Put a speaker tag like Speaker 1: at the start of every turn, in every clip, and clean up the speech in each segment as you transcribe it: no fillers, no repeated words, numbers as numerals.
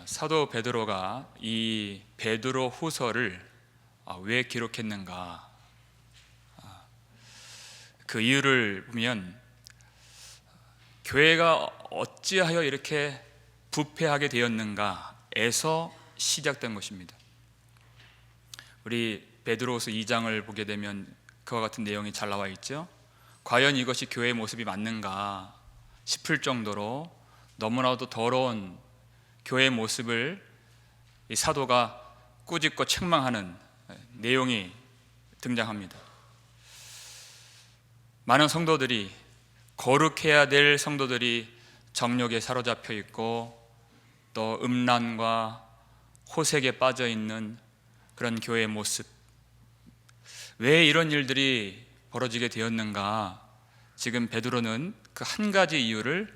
Speaker 1: 사도 베드로가 이 베드로 후서를 왜 기록했는가? 그 이유를 보면 교회가 어찌하여 이렇게 부패하게 되었는가에서 시작된 것입니다. 우리 베드로후서 2장을 보게 되면 그와 같은 내용이 잘 나와 있죠. 과연 이것이 교회의 모습이 맞는가 싶을 정도로 너무나도 더러운 교회의 모습을 이 사도가 꾸짖고 책망하는 내용이 등장합니다. 많은 성도들이, 거룩해야 될 성도들이 정욕에 사로잡혀 있고 또 음란과 호색에 빠져 있는 그런 교회의 모습, 왜 이런 일들이 벌어지게 되었는가? 지금 베드로는 그 한 가지 이유를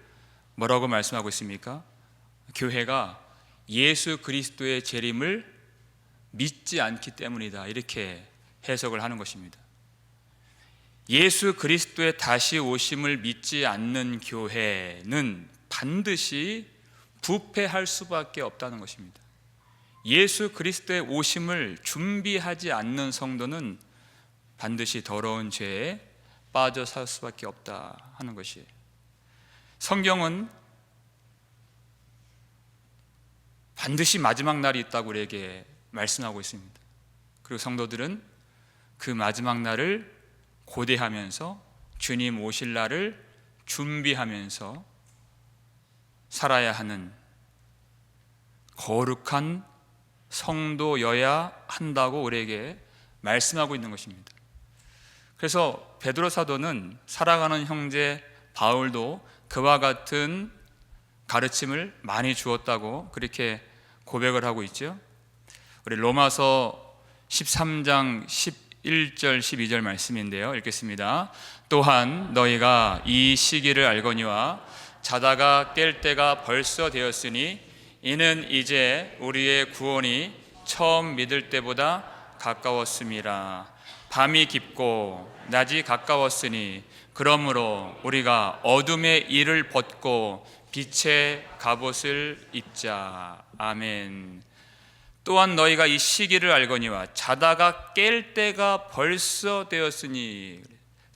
Speaker 1: 뭐라고 말씀하고 있습니까? 교회가 예수 그리스도의 재림을 믿지 않기 때문이다, 이렇게 해석을 하는 것입니다. 예수 그리스도의 다시 오심을 믿지 않는 교회는 반드시 부패할 수밖에 없다는 것입니다. 예수 그리스도의 오심을 준비하지 않는 성도는 반드시 더러운 죄에 빠져 살 수밖에 없다 하는 것이에요. 성경은 반드시 마지막 날이 있다고 우리에게 말씀하고 있습니다. 그리고 성도들은 그 마지막 날을 고대하면서 주님 오실 날을 준비하면서 살아야 하는 거룩한 성도여야 한다고 우리에게 말씀하고 있는 것입니다. 그래서 베드로 사도는 사랑하는 형제 바울도 그와 같은 가르침을 많이 주었다고 그렇게 고백을 하고 있죠. 우리 로마서 13장 11절 12절 말씀인데요, 읽겠습니다. 또한 너희가 이 시기를 알거니와 자다가 깰 때가 벌써 되었으니 이는 이제 우리의 구원이 처음 믿을 때보다 가까웠음이라. 밤이 깊고 낮이 가까웠으니 그러므로 우리가 어둠의 일을 벗고 빛의 갑옷을 입자. 아멘. 또한 너희가 이 시기를 알거니와 자다가 깰 때가 벌써 되었으니,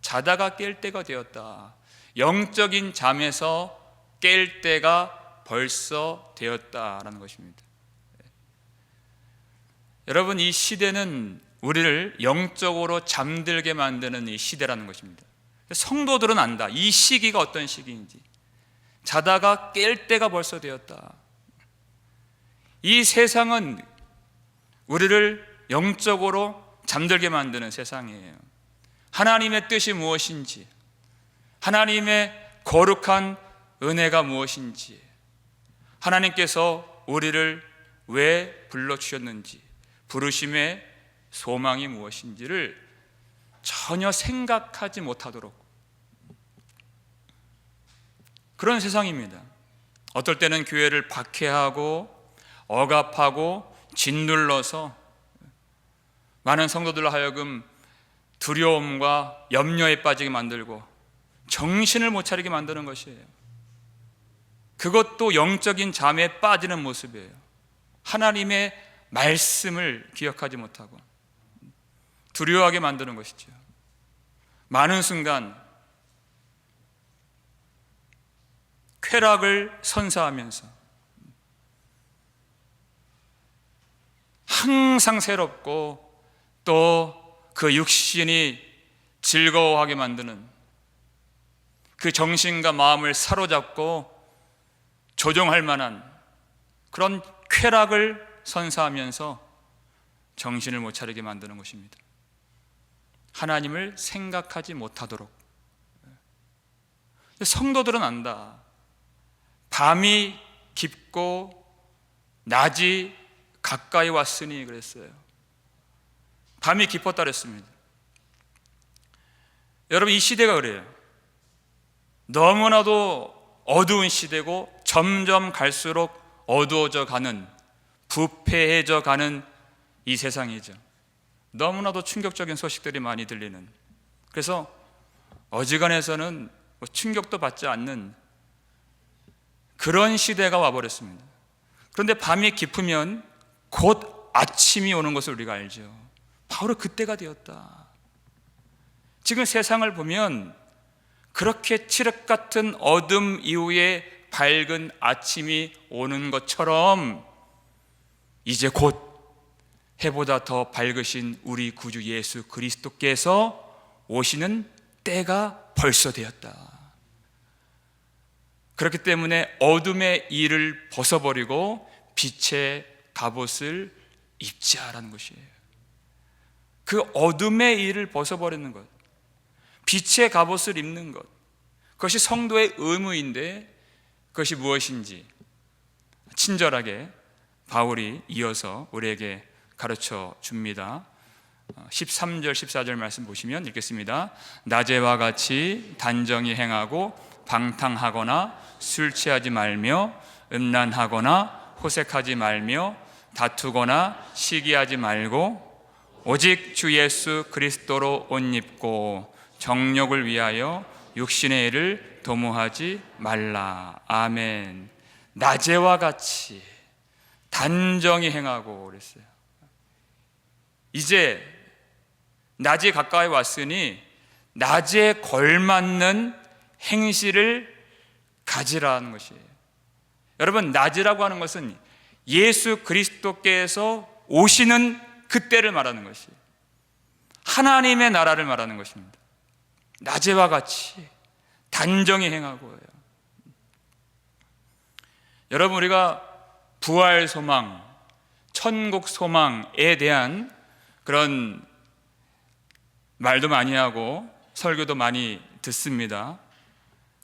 Speaker 1: 자다가 깰 때가 되었다. 영적인 잠에서 깰 때가 벌써 되었다라는 것입니다. 여러분, 이 시대는 우리를 영적으로 잠들게 만드는 이 시대라는 것입니다. 성도들은 안다, 이 시기가 어떤 시기인지. 자다가 깰 때가 벌써 되었다. 이 세상은 우리를 영적으로 잠들게 만드는 세상이에요. 하나님의 뜻이 무엇인지, 하나님의 거룩한 은혜가 무엇인지, 하나님께서 우리를 왜 불러주셨는지, 부르심의 소망이 무엇인지를 전혀 생각하지 못하도록 그런 세상입니다. 어떨 때는 교회를 박해하고 억압하고 짓눌러서 많은 성도들로 하여금 두려움과 염려에 빠지게 만들고 정신을 못 차리게 만드는 것이에요. 그것도 영적인 잠에 빠지는 모습이에요. 하나님의 말씀을 기억하지 못하고 두려워하게 만드는 것이죠. 많은 순간 쾌락을 선사하면서 항상 새롭고 또 그 육신이 즐거워하게 만드는, 그 정신과 마음을 사로잡고 조종할 만한 그런 쾌락을 선사하면서 정신을 못 차리게 만드는 것입니다. 하나님을 생각하지 못하도록. 성도들은 안다. 밤이 깊고 낮이 가까이 왔으니 그랬어요. 밤이 깊었다 그랬습니다. 여러분, 이 시대가 그래요. 너무나도 어두운 시대고 점점 갈수록 어두워져 가는, 부패해져 가는 이 세상이죠. 너무나도 충격적인 소식들이 많이 들리는, 그래서 어지간해서는 충격도 받지 않는 그런 시대가 와버렸습니다. 그런데 밤이 깊으면 곧 아침이 오는 것을 우리가 알죠. 바로 그때가 되었다. 지금 세상을 보면 그렇게 칠흑 같은 어둠 이후에 밝은 아침이 오는 것처럼 이제 곧 해보다 더 밝으신 우리 구주 예수 그리스도께서 오시는 때가 벌써 되었다. 그렇기 때문에 어둠의 일을 벗어버리고 빛의 갑옷을 입자라는 것이에요. 그 어둠의 일을 벗어버리는 것, 빛의 갑옷을 입는 것, 그것이 성도의 의무인데 그것이 무엇인지 친절하게 바울이 이어서 우리에게 가르쳐 줍니다. 13절 14절 말씀 보시면 읽겠습니다. 낮에와 같이 단정히 행하고 방탕하거나 술 취하지 말며 음란하거나 호색하지 말며 다투거나 시기하지 말고 오직 주 예수 그리스도로 옷 입고 정욕을 위하여 육신의 일을 도모하지 말라. 아멘. 낮에와 같이 단정히 행하고 그랬어요. 이제 낮이 가까이 왔으니 낮에 걸맞는 행실을 가지라는 것이에요. 여러분, 낮이라고 하는 것은 예수 그리스도께서 오시는 그때를 말하는 것이에요. 하나님의 나라를 말하는 것입니다. 낮에와 같이 단정히 행하고 해요. 여러분, 우리가 부활 소망, 천국 소망에 대한 그런 말도 많이 하고 설교도 많이 듣습니다.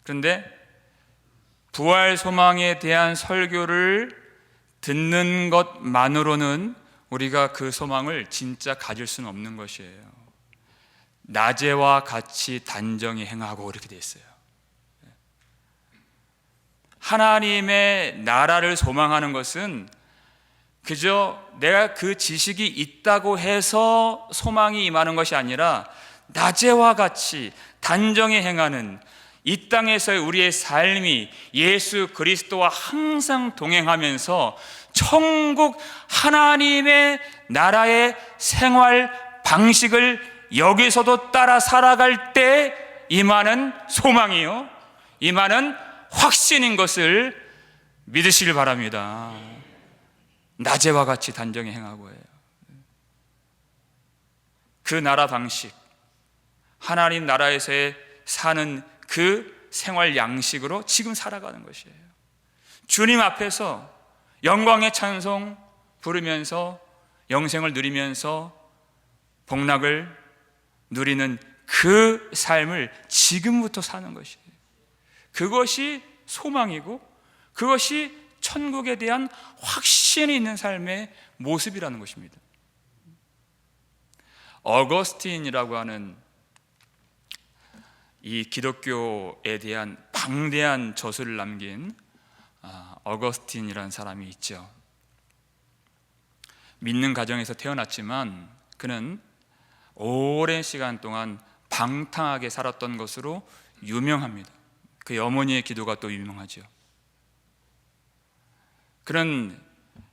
Speaker 1: 그런데 부활 소망에 대한 설교를 듣는 것만으로는 우리가 그 소망을 진짜 가질 수는 없는 것이에요. 낮에와 같이 단정히 행하고 이렇게 돼 있어요. 하나님의 나라를 소망하는 것은 그저 내가 그 지식이 있다고 해서 소망이 임하는 것이 아니라 낮에와 같이 단정히 행하는 이 땅에서의 우리의 삶이 예수 그리스도와 항상 동행하면서 천국 하나님의 나라의 생활 방식을 여기서도 따라 살아갈 때 임하는 소망이요, 임하는 확신인 것을 믿으시길 바랍니다. 낮에와 같이 단정히 행하고 해요. 그 나라 방식, 하나님 나라에서의 사는 그 생활 양식으로 지금 살아가는 것이에요. 주님 앞에서 영광의 찬송 부르면서 영생을 누리면서 복락을 누리는 그 삶을 지금부터 사는 것이에요. 그것이 소망이고 그것이 천국에 대한 확신이 있는 삶의 모습이라는 것입니다. 어거스틴이라고 하는 이 기독교에 대한 방대한 저술을 남긴 어거스틴이라는 사람이 있죠. 믿는 가정에서 태어났지만 그는 오랜 시간 동안 방탕하게 살았던 것으로 유명합니다. 그의 어머니의 기도가 또 유명하죠. 그는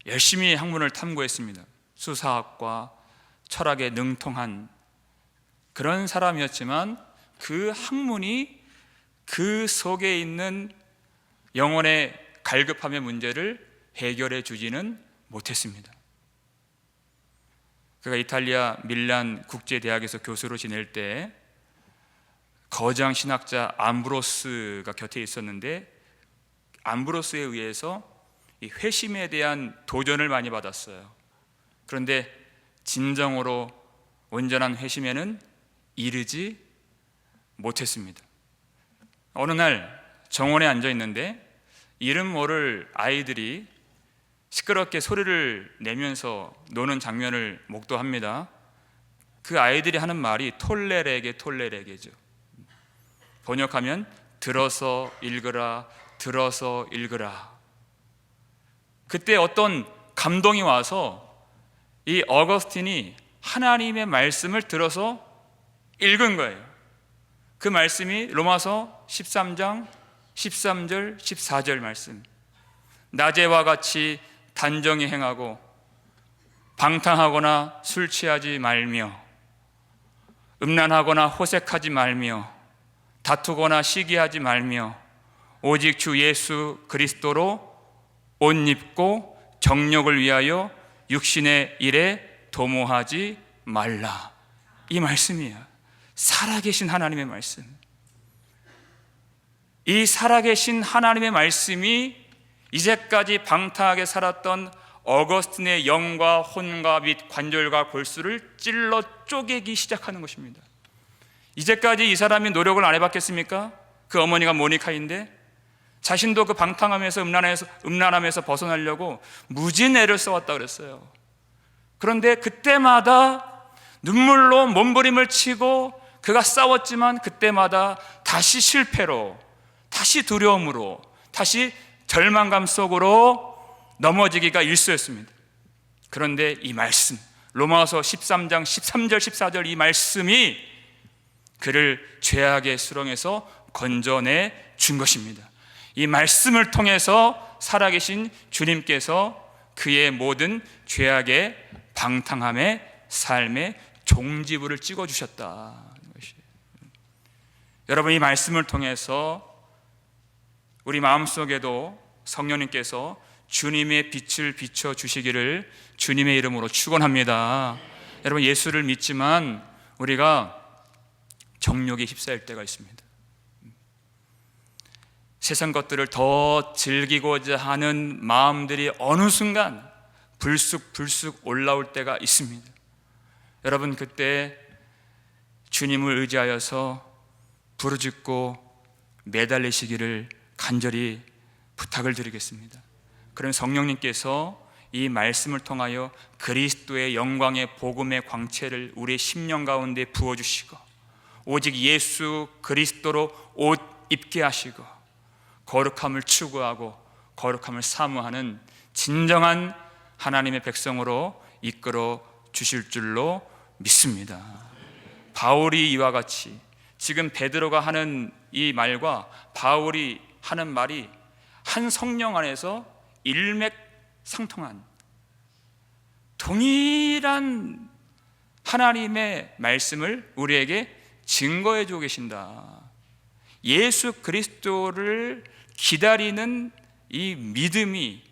Speaker 1: 열심히 학문을 탐구했습니다. 수사학과 철학에 능통한 그런 사람이었지만 그 학문이 그 속에 있는 영혼의 갈급함의 문제를 해결해 주지는 못했습니다. 그가 이탈리아 밀란 국제대학에서 교수로 지낼 때 거장 신학자 암브로스가 곁에 있었는데 암브로스에 의해서 이 회심에 대한 도전을 많이 받았어요. 그런데 진정으로 온전한 회심에는 이르지 못했습니다. 어느 날 정원에 앉아 있는데 이름 모를 아이들이 시끄럽게 소리를 내면서 노는 장면을 목도합니다. 그 아이들이 하는 말이 톨레레게죠. 번역하면 들어서 읽으라, 들어서 읽으라. 그때 어떤 감동이 와서 이 어거스틴이 하나님의 말씀을 들어서 읽은 거예요. 그 말씀이 로마서 13장 13절 14절 말씀. 낮에와 같이 단정히 행하고 방탕하거나 술 취하지 말며 음란하거나 호색하지 말며 다투거나 시기하지 말며 오직 주 예수 그리스도로 옷 입고 정욕을 위하여 육신의 일에 도모하지 말라. 이 말씀이에요. 살아계신 하나님의 말씀. 이 살아계신 하나님의 말씀이 이제까지 방탕하게 살았던 어거스틴의 영과 혼과 및 관절과 골수를 찔러 쪼개기 시작하는 것입니다. 이제까지 이 사람이 노력을 안 해봤겠습니까? 그 어머니가 모니카인데 자신도 그 방탕함에서 음란함에서 벗어나려고 무진 애를 써왔다 그랬어요. 그런데 그때마다 눈물로 몸부림을 치고 그가 싸웠지만 그때마다 다시 실패로, 다시 두려움으로, 다시 절망감 속으로 넘어지기가 일쑤였습니다. 그런데 이 말씀, 로마서 13장 13절 14절 이 말씀이 그를 죄악의 수렁에서 건져내 준 것입니다. 이 말씀을 통해서 살아계신 주님께서 그의 모든 죄악의 방탕함의 삶의 종지부를 찍어주셨다. 여러분, 이 말씀을 통해서 우리 마음속에도 성령님께서 주님의 빛을 비춰주시기를 주님의 이름으로 축원합니다. 여러분, 예수를 믿지만 우리가 정욕에 휩싸일 때가 있습니다. 세상 것들을 더 즐기고자 하는 마음들이 어느 순간 불쑥 올라올 때가 있습니다. 여러분, 그때 주님을 의지하여서 부르짖고 매달리시기를 간절히 부탁을 드리겠습니다. 그럼 성령님께서 이 말씀을 통하여 그리스도의 영광의 복음의 광채를 우리의 심령 가운데 부어주시고 오직 예수 그리스도로 옷 입게 하시고 거룩함을 추구하고 거룩함을 사모하는 진정한 하나님의 백성으로 이끌어 주실 줄로 믿습니다. 바울이 이와 같이 지금 베드로가 하는 이 말과 바울이 하는 말이 한 성령 안에서 일맥상통한 동일한 하나님의 말씀을 우리에게 증거해 주고 계신다. 예수 그리스도를 기다리는 이 믿음이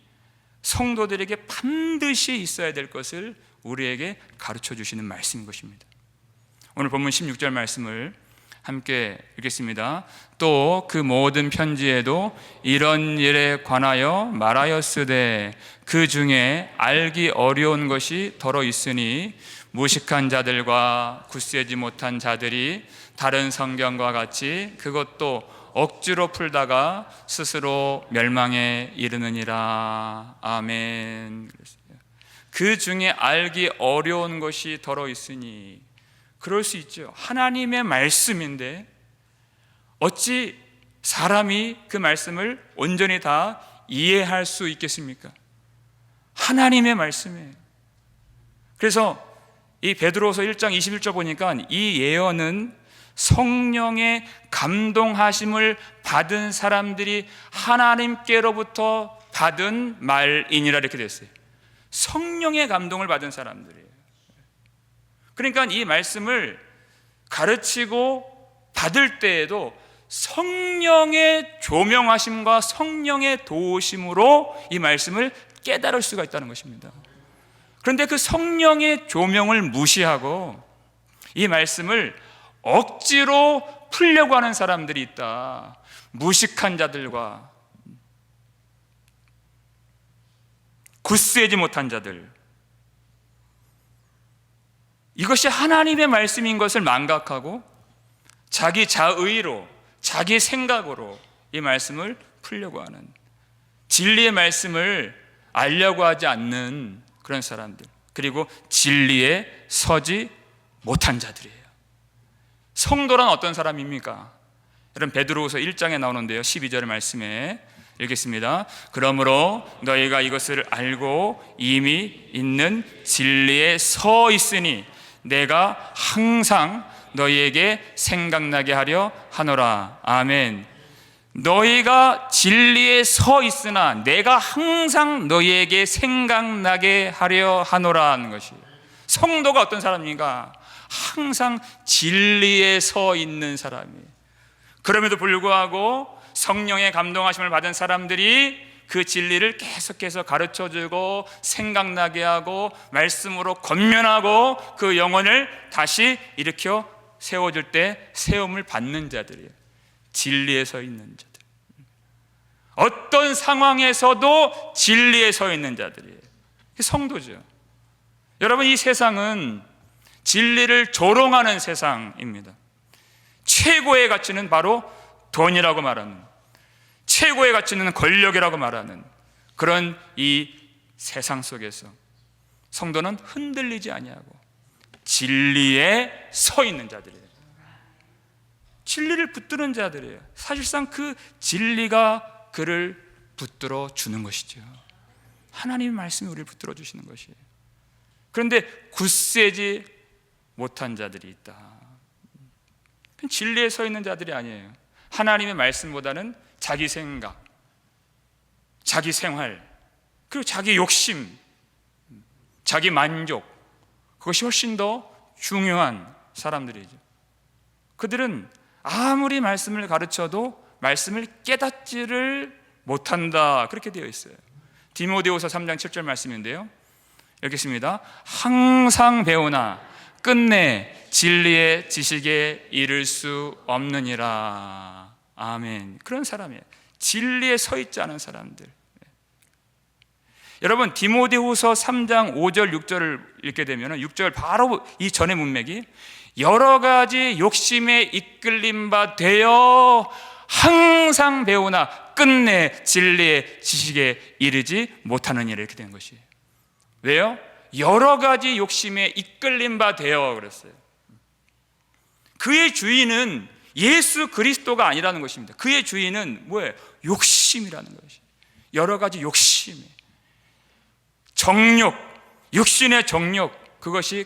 Speaker 1: 성도들에게 반드시 있어야 될 것을 우리에게 가르쳐 주시는 말씀인 것입니다. 오늘 본문 16절 말씀을 함께 읽겠습니다. 또 그 모든 편지에도 이런 일에 관하여 말하였으되 그 중에 알기 어려운 것이 더러 있으니 무식한 자들과 굳세지 못한 자들이 다른 성경과 같이 그것도 억지로 풀다가 스스로 멸망에 이르느니라. 아멘. 그 중에 알기 어려운 것이 더러 있으니, 그럴 수 있죠. 하나님의 말씀인데 어찌 사람이 그 말씀을 온전히 다 이해할 수 있겠습니까? 하나님의 말씀이에요. 그래서 이 베드로서 1장 21절 보니까 이 예언은 성령의 감동하심을 받은 사람들이 하나님께로부터 받은 말이니라 이렇게 됐어요. 성령의 감동을 받은 사람들이에요. 그러니까 이 말씀을 가르치고 받을 때에도 성령의 조명하심과 성령의 도우심으로 이 말씀을 깨달을 수가 있다는 것입니다. 그런데 그 성령의 조명을 무시하고 이 말씀을 억지로 풀려고 하는 사람들이 있다. 무식한 자들과 굳세지 못한 자들, 이것이 하나님의 말씀인 것을 망각하고 자기 자의로, 자기 생각으로 이 말씀을 풀려고 하는, 진리의 말씀을 알려고 하지 않는 그런 사람들, 그리고 진리에 서지 못한 자들이에요. 성도란 어떤 사람입니까? 여러분, 베드로후서 1장에 나오는데요, 12절 말씀에 읽겠습니다. 그러므로 너희가 이것을 알고 이미 있는 진리에 서 있으니 내가 항상 너희에게 생각나게 하려 하노라. 아멘. 너희가 진리에 서 있으나 내가 항상 너희에게 생각나게 하려 하노라 하는 것이에요. 성도가 어떤 사람인가? 항상 진리에 서 있는 사람이에요. 그럼에도 불구하고 성령의 감동하심을 받은 사람들이 그 진리를 계속해서 가르쳐주고 생각나게 하고 말씀으로 권면하고 그 영혼을 다시 일으켜 세워줄 때 세움을 받는 자들이에요. 진리에 서 있는 자들, 어떤 상황에서도 진리에 서 있는 자들이에요. 성도죠. 여러분, 이 세상은 진리를 조롱하는 세상입니다. 최고의 가치는 바로 돈이라고 말하는, 최고의 가치는 권력이라고 말하는 그런 이 세상 속에서 성도는 흔들리지 아니하고 진리에 서 있는 자들이에요. 진리를 붙드는 자들이에요. 사실상 그 진리가 그를 붙들어 주는 것이죠. 하나님의 말씀이 우리를 붙들어 주시는 것이에요. 그런데 굳세지 못한 자들이 있다. 진리에 서 있는 자들이 아니에요. 하나님의 말씀보다는 자기 생각, 자기 생활, 그리고 자기 욕심, 자기 만족, 그것이 훨씬 더 중요한 사람들이죠. 그들은 아무리 말씀을 가르쳐도 말씀을 깨닫지를 못한다, 그렇게 되어 있어요. 디모데후서 3장 7절 말씀인데요, 읽겠습니다. 항상 배우나 끝내 진리의 지식에 이를 수 없느니라. 아멘. 그런 사람이에요. 진리에 서 있지 않은 사람들. 여러분, 디모데후서 3장 5절 6절을 읽게 되면 6절 바로 이 전의 문맥이 여러 가지 욕심에 이끌림 바 되어 항상 배우나 끝내 진리의 지식에 이르지 못하느니라, 이렇게 된 것이에요. 왜요? 여러 가지 욕심에 이끌림 바 되어 그랬어요. 그의 주인은 예수 그리스도가 아니라는 것입니다. 그의 주인은 뭐예요? 욕심이라는 것이에요. 여러 가지 욕심에, 정욕, 육신의 정욕, 그것이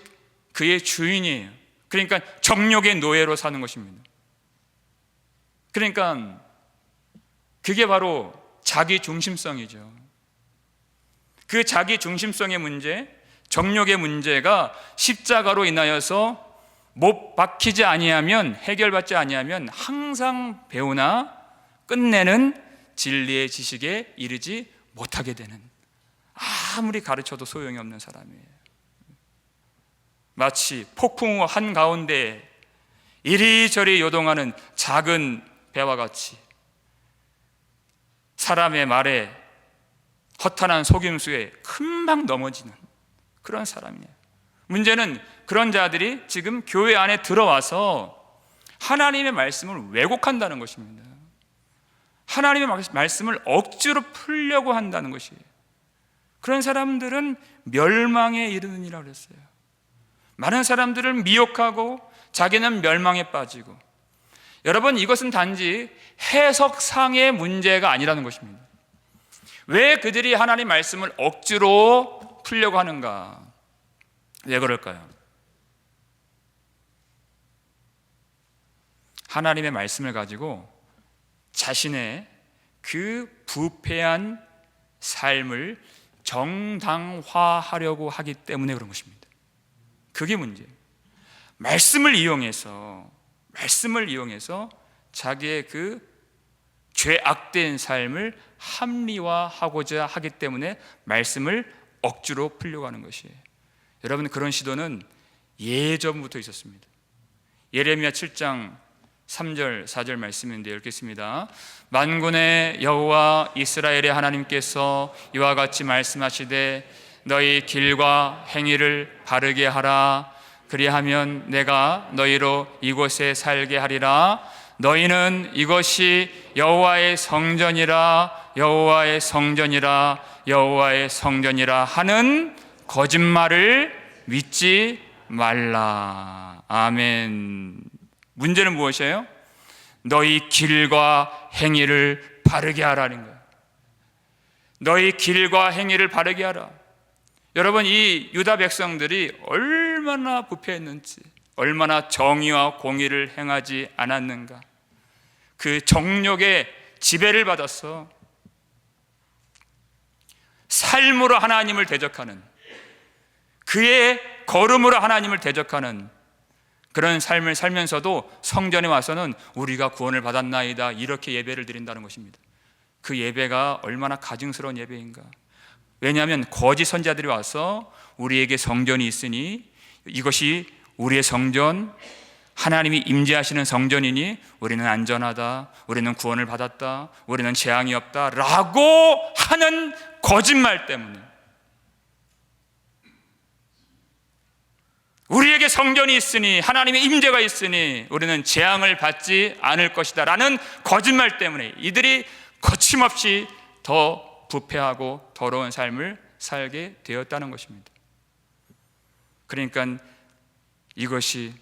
Speaker 1: 그의 주인이에요. 그러니까 정욕의 노예로 사는 것입니다. 그러니까 그게 바로 자기 중심성이죠. 그 자기 중심성의 문제, 정욕의 문제가 십자가로 인하여서 못 박히지 아니하면, 해결받지 아니하면 항상 배우나 끝내는 진리의 지식에 이르지 못하게 되는, 아무리 가르쳐도 소용이 없는 사람이에요. 마치 폭풍우 한가운데 이리저리 요동하는 작은 배와 같이 사람의 말에, 허탄한 속임수에 금방 넘어지는 그런 사람이에요. 문제는 그런 자들이 지금 교회 안에 들어와서 하나님의 말씀을 왜곡한다는 것입니다. 하나님의 말씀을 억지로 풀려고 한다는 것이에요. 그런 사람들은 멸망에 이르느니라 그랬어요. 많은 사람들을 미혹하고 자기는 멸망에 빠지고, 여러분, 이것은 단지 해석상의 문제가 아니라는 것입니다. 왜 그들이 하나님 말씀을 억지로 풀려고 하는가? 왜 그럴까요? 하나님의 말씀을 가지고 자신의 그 부패한 삶을 정당화하려고 하기 때문에 그런 것입니다. 그게 문제예요. 말씀을 이용해서 자기의 그 죄악된 삶을 합리화하고자 하기 때문에 말씀을 억지로 풀려고 하는 것이에요. 여러분, 그런 시도는 예전부터 있었습니다. 예레미야 7장 3절 4절 말씀인데 읽겠습니다. 만군의 여호와 이스라엘의 하나님께서 이와 같이 말씀하시되 너희 길과 행위를 바르게 하라. 그리하면 내가 너희로 이곳에 살게 하리라. 너희는 이것이 여호와의 성전이라, 여호와의 성전이라, 여호와의 성전이라 하는 거짓말을 믿지 말라. 아멘. 문제는 무엇이에요? 너희 길과 행위를 바르게 하라는 거예요. 너희 길과 행위를 바르게 하라. 여러분, 이 유다 백성들이 얼마나 부패했는지, 얼마나 정의와 공의를 행하지 않았는가. 그 정욕의 지배를 받았어. 삶으로 하나님을 대적하는, 그의 걸음으로 하나님을 대적하는 그런 삶을 살면서도 성전에 와서는 우리가 구원을 받았나이다 이렇게 예배를 드린다는 것입니다. 그 예배가 얼마나 가증스러운 예배인가. 왜냐하면 거짓 선지자들이 와서 우리에게 성전이 있으니 이것이 우리의 성전, 하나님이 임재하시는 성전이니 우리는 안전하다, 우리는 구원을 받았다, 우리는 재앙이 없다 라고 하는 거짓말 때문에, 우리에게 성전이 있으니 하나님의 임재가 있으니 우리는 재앙을 받지 않을 것이다 라는 거짓말 때문에 이들이 거침없이 더 부패하고 더러운 삶을 살게 되었다는 것입니다. 그러니까 이것이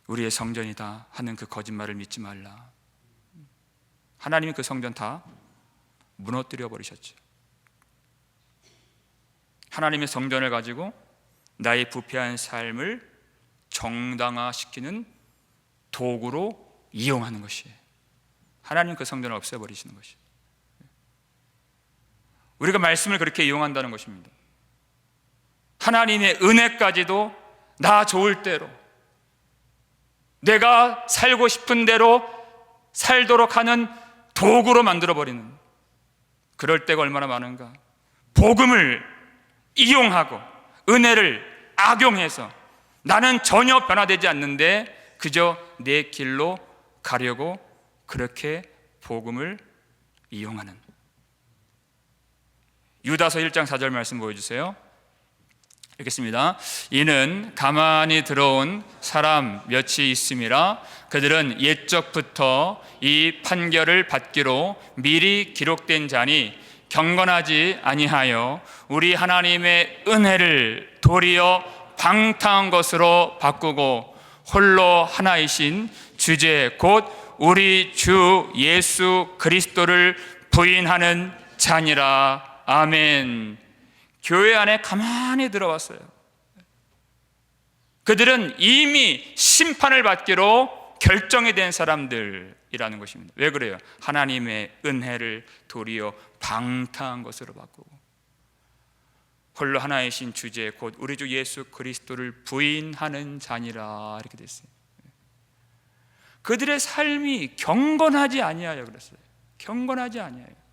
Speaker 1: 우리의 성전이다 하는 그 거짓말을 믿지 말라. 하나님이 그 성전 다 무너뜨려 버리셨죠. 하나님의 성전을 가지고 나의 부패한 삶을 정당화시키는 도구로 이용하는 것이에요. 하나님 그 성전을 없애버리시는 것이에요. 우리가 말씀을 그렇게 이용한다는 것입니다. 하나님의 은혜까지도 나 좋을 대로, 내가 살고 싶은 대로 살도록 하는 도구로 만들어버리는, 그럴 때가 얼마나 많은가. 복음을 이용하고 은혜를 악용해서 나는 전혀 변화되지 않는데 그저 내 길로 가려고 그렇게 복음을 이용하는. 유다서 1장 4절 말씀 보여주세요. 읽겠습니다. 이는 가만히 들어온 사람 몇이 있음이라 그들은 옛적부터 이 판결을 받기로 미리 기록된 자니 경건하지 아니하여 우리 하나님의 은혜를 도리어 방탕한 것으로 바꾸고 홀로 하나이신 주제 곧 우리 주 예수 그리스도를 부인하는 자니라. 아멘. 교회 안에 가만히 들어왔어요. 그들은 이미 심판을 받기로 결정이 된 사람들이라는 것입니다. 왜 그래요? 하나님의 은혜를 도리어 방탕한 것으로 바꾸고 홀로 하나이신 주제 곧 우리 주 예수 그리스도를 부인하는 자니라 이렇게 됐어요. 그들의 삶이 경건하지 아니하여 그랬어요. 경건하지 아니하여.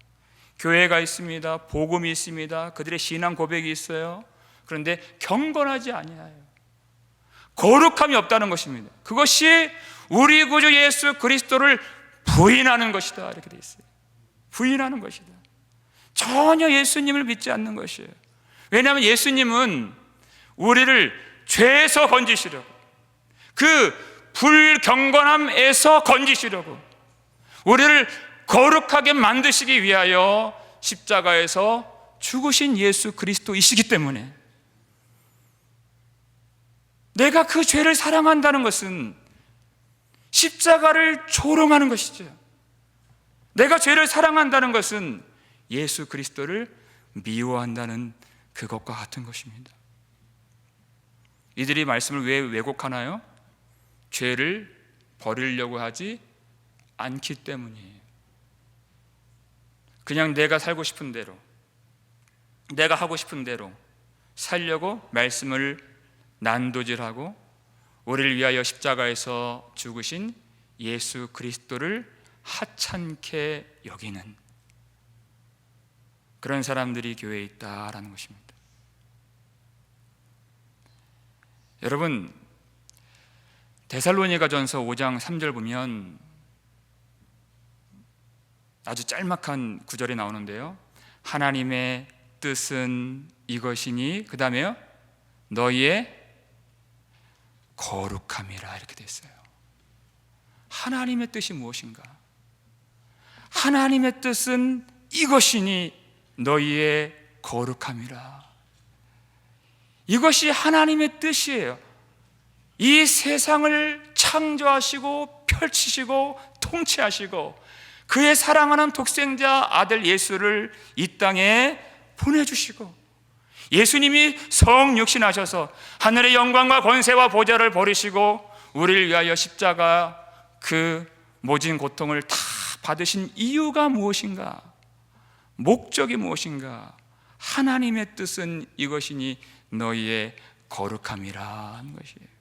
Speaker 1: 교회가 있습니다. 복음이 있습니다. 그들의 신앙 고백이 있어요. 그런데 경건하지 아니하여. 거룩함이 없다는 것입니다. 그것이 우리 구주 예수 그리스도를 부인하는 것이다 이렇게 돼 있어요. 부인하는 것이다. 전혀 예수님을 믿지 않는 것이에요. 왜냐하면 예수님은 우리를 죄에서 건지시려고, 그 불경건함에서 건지시려고, 우리를 거룩하게 만드시기 위하여 십자가에서 죽으신 예수 그리스도이시기 때문에, 내가 그 죄를 사랑한다는 것은 십자가를 조롱하는 것이죠. 내가 죄를 사랑한다는 것은 예수 그리스도를 미워한다는 그것과 같은 것입니다. 이들이 말씀을 왜 왜곡하나요? 죄를 버리려고 하지 않기 때문이에요. 그냥 내가 살고 싶은 대로, 내가 하고 싶은 대로 살려고 말씀을 난도질하고 우리를 위하여 십자가에서 죽으신 예수 그리스도를 하찮게 여기는 그런 사람들이 교회에 있다라는 것입니다. 여러분, 데살로니가전서 5장 3절 보면 아주 짤막한 구절이 나오는데요. 하나님의 뜻은 이것이니, 그 다음에요, 너희의 거룩함이라 이렇게 됐어요. 하나님의 뜻이 무엇인가? 하나님의 뜻은 이것이니 너희의 거룩함이라. 이것이 하나님의 뜻이에요. 이 세상을 창조하시고 펼치시고 통치하시고 그의 사랑하는 독생자 아들 예수를 이 땅에 보내주시고, 예수님이 성육신하셔서 하늘의 영광과 권세와 보좌를 버리시고 우리를 위하여 십자가 그 모진 고통을 다 받으신 이유가 무엇인가? 목적이 무엇인가? 하나님의 뜻은 이것이니 너희의 거룩함이라 하는 것이에요.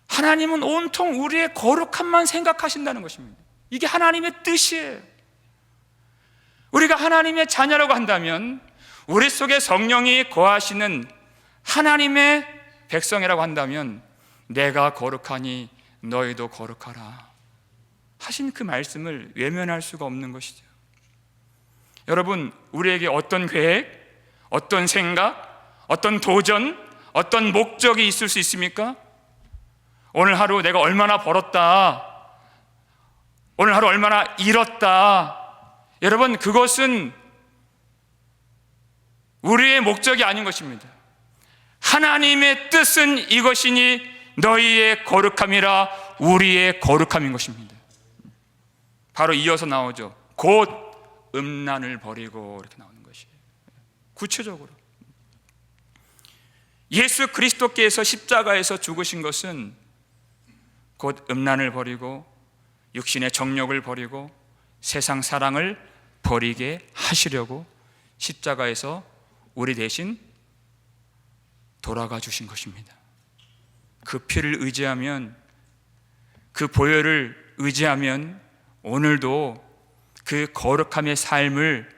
Speaker 1: 하나님은 온통 우리의 거룩함만 생각하신다는 것입니다. 이게 하나님의 뜻이에요. 우리가 하나님의 자녀라고 한다면, 우리 속에 성령이 거하시는 하나님의 백성이라고 한다면, 내가 거룩하니 너희도 거룩하라 하신 그 말씀을 외면할 수가 없는 것이죠. 여러분, 우리에게 어떤 계획, 어떤 생각, 어떤 도전, 어떤 목적이 있을 수 있습니까? 오늘 하루 내가 얼마나 벌었다, 오늘 하루 얼마나 잃었다. 여러분, 그것은 우리의 목적이 아닌 것입니다. 하나님의 뜻은 이것이니 너희의 거룩함이라, 우리의 거룩함인 것입니다. 바로 이어서 나오죠. 곧 음란을 버리고, 이렇게 나오는 것이에요. 구체적으로 예수 그리스도께서 십자가에서 죽으신 것은 곧 음란을 버리고 육신의 정욕을 버리고 세상 사랑을 버리게 하시려고 십자가에서 우리 대신 돌아가 주신 것입니다. 그 피를 의지하면, 그 보혈을 의지하면 오늘도 그 거룩함의 삶을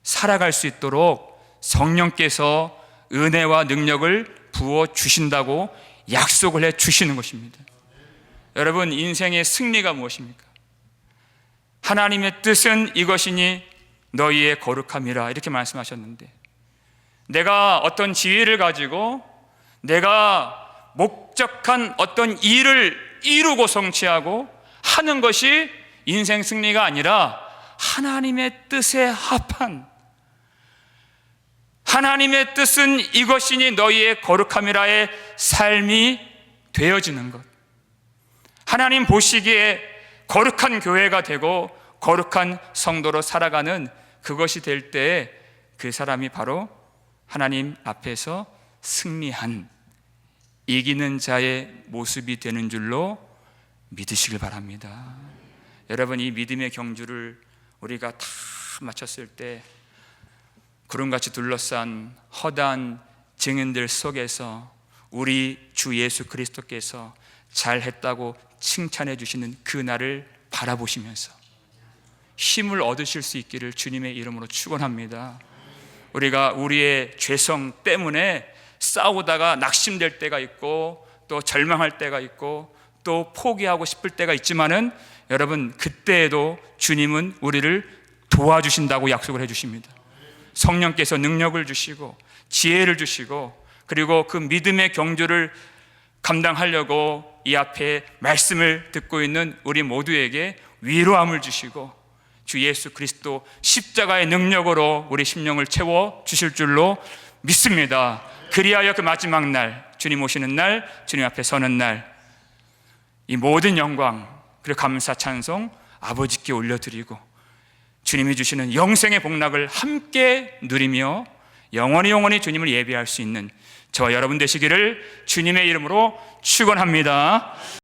Speaker 1: 살아갈 수 있도록 성령께서 은혜와 능력을 부어 주신다고 약속을 해 주시는 것입니다. 여러분, 인생의 승리가 무엇입니까? 하나님의 뜻은 이것이니 너희의 거룩함이라, 이렇게 말씀하셨는데, 내가 어떤 지혜를 가지고 내가 목적한 어떤 일을 이루고 성취하고 하는 것이 인생 승리가 아니라, 하나님의 뜻에 합한, 하나님의 뜻은 이것이니 너희의 거룩함이라의 삶이 되어지는 것, 하나님 보시기에 거룩한 교회가 되고 거룩한 성도로 살아가는 그것이 될 때 그 사람이 바로 하나님 앞에서 승리한, 이기는 자의 모습이 되는 줄로 믿으시길 바랍니다. 여러분, 이 믿음의 경주를 우리가 다 마쳤을 때 구름같이 둘러싼 허다한 증인들 속에서 우리 주 예수 그리스도께서 잘했다고 칭찬해 주시는 그 날을 바라보시면서 힘을 얻으실 수 있기를 주님의 이름으로 축원합니다. 우리가 우리의 죄성 때문에 싸우다가 낙심될 때가 있고, 또 절망할 때가 있고, 또 포기하고 싶을 때가 있지만은, 여러분, 그때에도 주님은 우리를 도와주신다고 약속을 해주십니다. 성령께서 능력을 주시고 지혜를 주시고, 그리고 그 믿음의 경주를 감당하려고 이 앞에 말씀을 듣고 있는 우리 모두에게 위로함을 주시고, 주 예수 그리스도 십자가의 능력으로 우리 심령을 채워 주실 줄로 믿습니다. 그리하여 그 마지막 날, 주님 오시는 날, 주님 앞에 서는 날, 이 모든 영광 그리고 감사 찬송 아버지께 올려드리고, 주님이 주시는 영생의 복락을 함께 누리며 영원히 주님을 예배할 수 있는 저와 여러분 되시기를 주님의 이름으로 축원합니다.